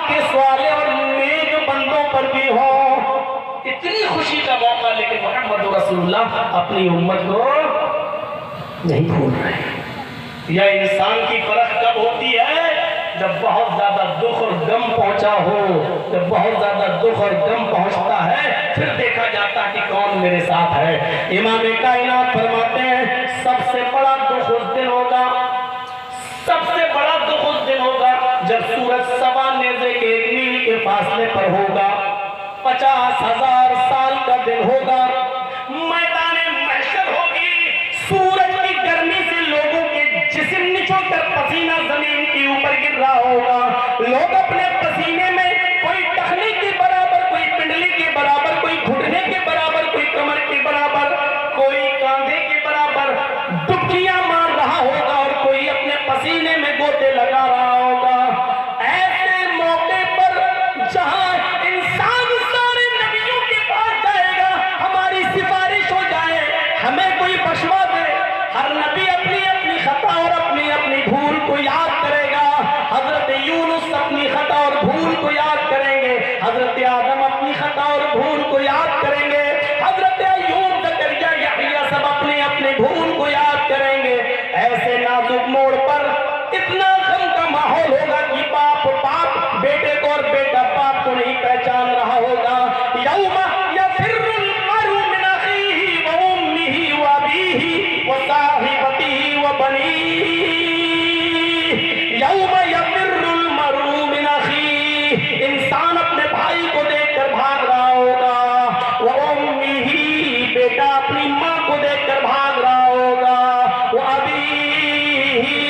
आपके सवाले और नेक बंदों पर भी हो। इतनी खुशी का मौका, लेकिन मोहम्मद रसूलुल्लाह अपनी उम्मत को नहीं भूल रहे। यह इंसान की परख कब होती है? जब बहुत ज्यादा दुख और गम पहुंचा हो। जब बहुत ज्यादा दुख और गम पहुंचता है, फिर देखा जाता कि कौन मेरे साथ है। इमाम कायनात फरमाते हैं, सबसे बड़ा दुख उस दिन होगा, सबसे बड़ा दुख उस दिन होगा जब सूरज सवा नेज़े के मील के फासले पर होगा। 50,000 साल का दिन होगा। मैदान महशर होगी। सूरज की गर्मी से लोगों के जिस्म निचोड़कर पसीना जमीन के ऊपर गिर रहा होगा। लोग अपने पसीने में कोई टखने के बराबर, कोई पिंडली के बराबर, कोई घुटने के बराबर, कोई कमर के बराबर, कोई कांधे के बराबर डुबकियां मार रहा होगा और कोई अपने पसीने में गोते लगा रहा होगा। ऐसे मौके पर जहां इंसान सारे नबियों के पास जाएगा, हमारी सिफारिश हो जाए, हमें कोई बख्शवा दे। हर नबी अपनी अपनी खता और अपनी अपनी भूल को याद करेगा। हजरत यूनुस अपनी खता और भूल को याद करेंगे। हजरत आदम अपनी खता और भूल को याद करेंगे। हजरत अय्यूब, जकरिया, यहया सब अपने अपने भूल को याद करेंगे। ऐसे नाजुक मोड़ पर इतना गम का माहौल होगा कि बाप बाप बेटे को और बेटा बाप को नहीं पहचान रहा होगा। यौमा यफिर्रुल मर'उ मिन अखीही व उम्मिही व अबीही व साहिबतिही व बनीही। यौमा यफिर्रुल मर'उ मिन अखीही, इंसान अपने भाई को देखकर भाग रहा होगा। व उम्मिही, बेटा अपनी माँ को देखकर भाग रहा होगा। व अबीही,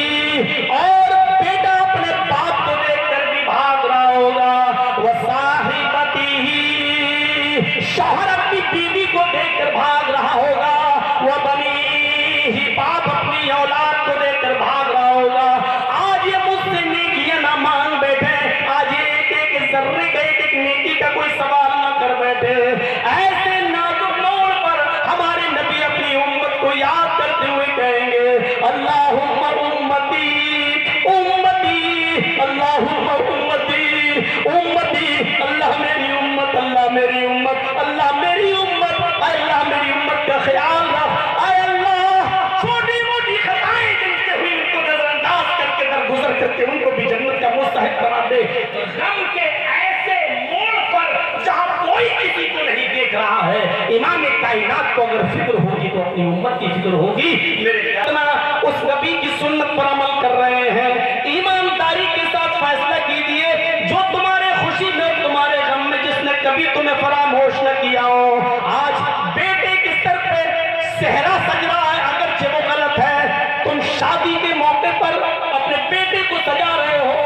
और बेटा अपने बाप को देखकर भी भाग रहा होगा। व साहिबतिही, शौहर अपनी बीवी को देखकर भाग रहा होगा। व बनीही, बाप अपनी औलाद को देखकर भाग रहा होगा। आज ये मुझसे नेकियां ना मांग बैठे, आज ये एक एक जर्रे का एक एक नेकी का कोई सवाल ना कर बैठे। ऐसे नाजुक मोड़ पर हमारे नबी अपनी उम्मत को याद करते हुए कहेंगे, अल्लाहुम्मा उम्मती उम्मती, अल्लाहुम्मा उम्मती उम्मती, अल्लाह मेरी उम्मत, अल्लाह मेरी उम्मत, अल्लाह मेरी उम्मत, अल्लाह मेरी उम्मत का ख्याल रख। आय अल्लाह, छोटी मोटी खताएं जिनसे हुई उनको नजरअंदाज करके, दरगुजर करके उनको भी जन्नत का मुस्तहिक बना दे। गम के ऐसे मोड़ पर जहां कोई किसी को नहीं देख रहा है, इमाम कायनात को अगर फिक्र होगी तो अपनी उम्मत की फिक्र होगी। मेरे उस नबी की सुन्नत पर अमल कर रहे हैं। ईमानदारी के साथ फैसला कीजिए, जो तुम्हारे खुशी में तुम्हारे गम में जिसने कभी तुम्हें फरामोश न किया हो। आज बेटे के सर पे सेहरा सज रहा है, अगरचे वो गलत है। तुम शादी के मौके पर अपने बेटे को सजा रहे हो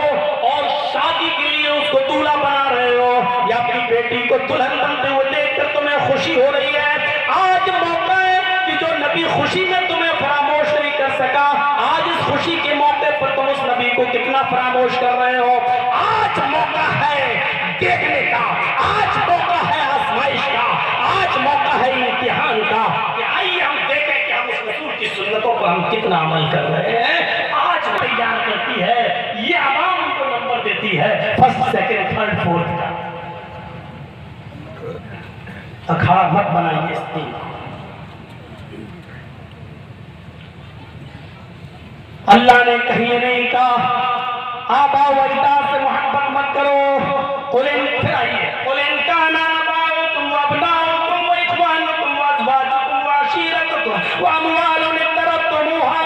और शादी के लिए उसको दूल्हा बना रहे हो, या अपनी बेटी को दुल्हन बनते हुए देखकर तुम्हें खुशी हो रही है। आज मौका है कि जो नबी खुशी में तुम्हें फरामोश नहीं कर सका, आज इस खुशी के मौके पर तुम उस नबी को कितना फरामोश कर रहे हो। आज मौका है देखने का, आज मौका है आजमाइश का, आज मौका है इम्तिहान का कि आइए हम देखें कि हम उस रसूल की सुन्नतों पर हम कितना अमल कर रहे हैं। आज तैयार करती है, ये आवाम को नंबर देती है फर्स्ट, सेकंड, थर्ड, फोर्थ का। अखाड़ा मत बनाइए इस दिन को। अल्लाह ने कहीं नहीं कहा आबा व अजदाद से मोहब्बत मत करो। कुलिन, फिर आइए, कुलिन काना आबाउकुम व अबनाउकुम व इख्वानुकुम व अज़वाजुकुम व अशीरतुकुम व अमवालुन इक़्तरफ़्तमुहा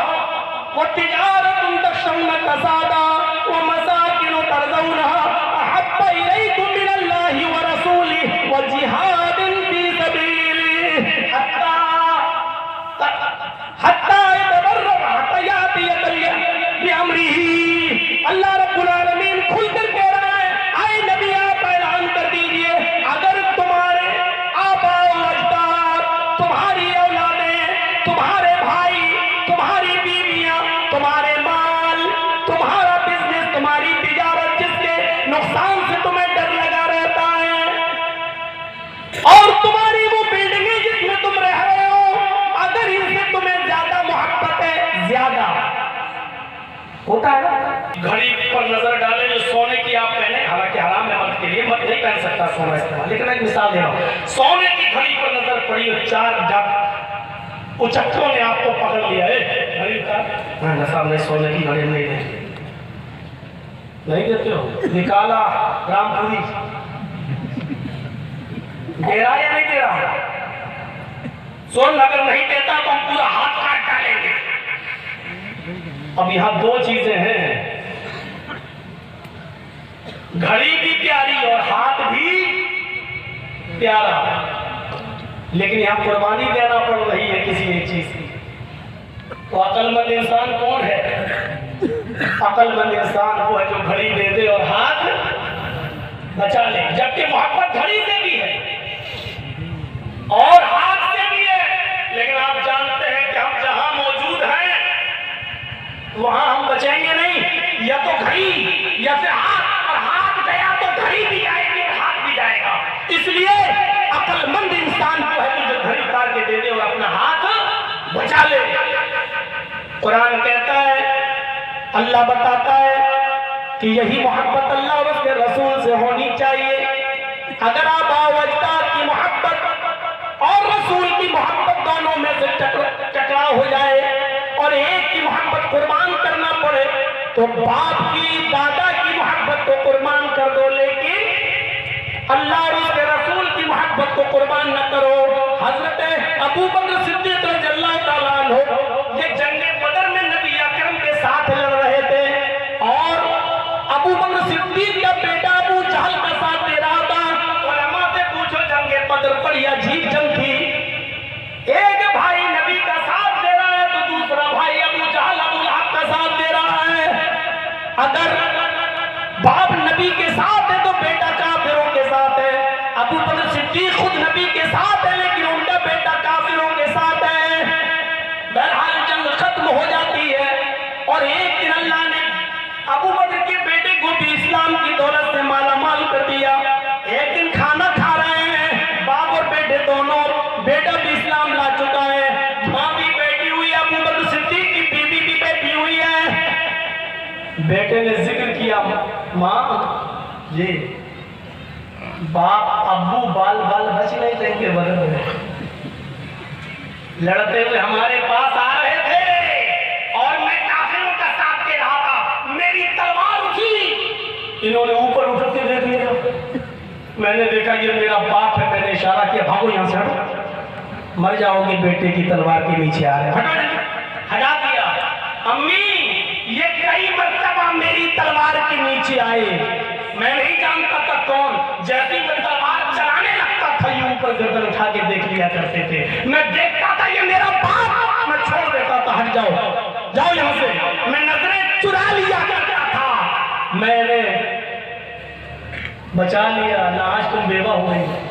व तिजारतुन तख़शौना कसादा व मसाकिन तर्ज़ौनहा अहब्बा इलैकुम मिनल्लाहि व रसूलिहि व जिहादिन फी सबीलिहि हत्ता अल्लाह रब्बुल आलमीन खुलकर कह रहा है, आए नबी आप ऐलान कर दीजिए, अगर तुम्हारे आबा और अजदाद, तुम्हारी औलादें, तुम्हारे भाई, तुम्हारी बीवियां, तुम्हारे माल, तुम्हारा बिजनेस, तुम्हारी तिजारत, जिसके नुकसान से तुम्हें डर लगा रहता है, और तुम्हारी वो बिल्डिंगें जिसमें तुम रह रहे हो, अगर इनसे तुम्हें ज्यादा मोहब्बत है, ज्यादा होता है ना, घड़ी पर नजर डालें जो सोने की आप पहने, हालांकि हराम नहीं पहन सकता सोना इस्तेमाल। लेकिन मैं एक मिसाल दे रहा हूँ, सोने की घड़ी पर नजर पड़ी और 4 उचक्कों ने आपको पकड़ लिया है, घड़ी उतार साहब नहीं, सोने की घड़ी नहीं देते हो, निकाला रामपुरी, दे रहा या नहीं दे रहा? सोन अगर नहीं देता तो हम पूरा हाथ काट डालेंगे। अब यहां 2 चीजें हैं, घड़ी भी प्यारी और हाथ भी प्यारा, लेकिन यहां कुर्बानी देना पड़ रही है किसी एक चीज की। तो अक्लमंद इंसान कौन है? अक्लमंद इंसान वो है जो घड़ी दे दे और हाथ बचा ले, जबकि मोहब्बत घड़ी से भी है और हाथ से भी है। लेकिन आप जानते हैं कि हम जहां मौजूद हैं वहां हम बचेंगे नहीं, या तो घड़ी या फिर हाथ, और हाथ गया तो घड़ी भी जाएगी और हाथ भी जाएगा। इसलिए अक्लमंद इंसान को है जो घड़ी उतार के दे दे और अपना हाथ बचा ले। कुरान कहता है, अल्लाह बताता है कि यही मोहब्बत अल्लाह और उसके रसूल से होनी चाहिए। अगर आप अजदाद की मोहब्बत और रसूल की मोहब्बत दोनों में से टकराव हो जाए और एक की मोहब्बत कुर्बान करना पड़े तो बाप की, दादा की मोहब्बत को कुर्बान कर दो, लेकिन अल्लाह और उसके रसूल की मोहब्बत को कुर्बान न करो। हजरत अबू बकर सिद्दीक़ रज़ियल्लाहु ताला अन्हु ये जंगे बदर में नबी अकरम के साथ लड़ रहे थे और अबू बकर सिद्दीक़ का बेटा अबू जहल का साथ दे रहा था। उलमा से पूछो, जंगे बदर बड़ी अजीब जंग थी। एक भाई नबी का साथ दे रहा है तो दूसरा भाई अबू जहल अबू लहब का साथ दे रहा है। अगर बाप नबी के साथ है तो बेटा काफिरों के साथ है। अबू बकर सिद्दीक़ खुद नबी के साथ है लेकिन उनका बेटा काफिरों के साथ है। बहरहाल जंग खत्म हो जाती है और एक दिन अल्लाह ने अबू बकर के बेटे को भी इस्लाम की दौलत से माला माल कर दिया। एक दिन खाना खा रहे हैं बाप और बेटे दोनों, बेटा भी इस्लाम ला चुका है, माँ भी बैठी हुई है, अबू बकर सिद्दीक़ की बीवी भी बैठी हुई है। बेटे ने जिक्र किया, माँ जी बाप अब्बू बाल बाल बच नहीं थे इनके बदल में, लड़ते हुए हमारे पास आ रहे थे और मैं काफिरों का साथ दे रहा था। मेरी तलवार उठी, इन्होंने ऊपर उठ के देख लिया। मैंने देखा ये मेरा बाप है, मैंने इशारा किया, भागो यहाँ से, हटो, मर जाओगे, बेटे की तलवार के नीचे आ रहे हैं, हटा दिया। अम्मी ये कई मर्तबा मेरी तलवार के नीचे आए, मैं नहीं जानता था कौन, जैसे मैं तलवार चलाने लगता था ये ऊपर गर्दन उठा के देख लिया करते थे। मैं देखता था ये मेरा बाप, मैं छोड़ देता था, हट जाओ, जाओ यहाँ से। मैं नजरें चुरा लिया करता था, मैंने बचा लिया ना, आज तुम बेवा हो गई।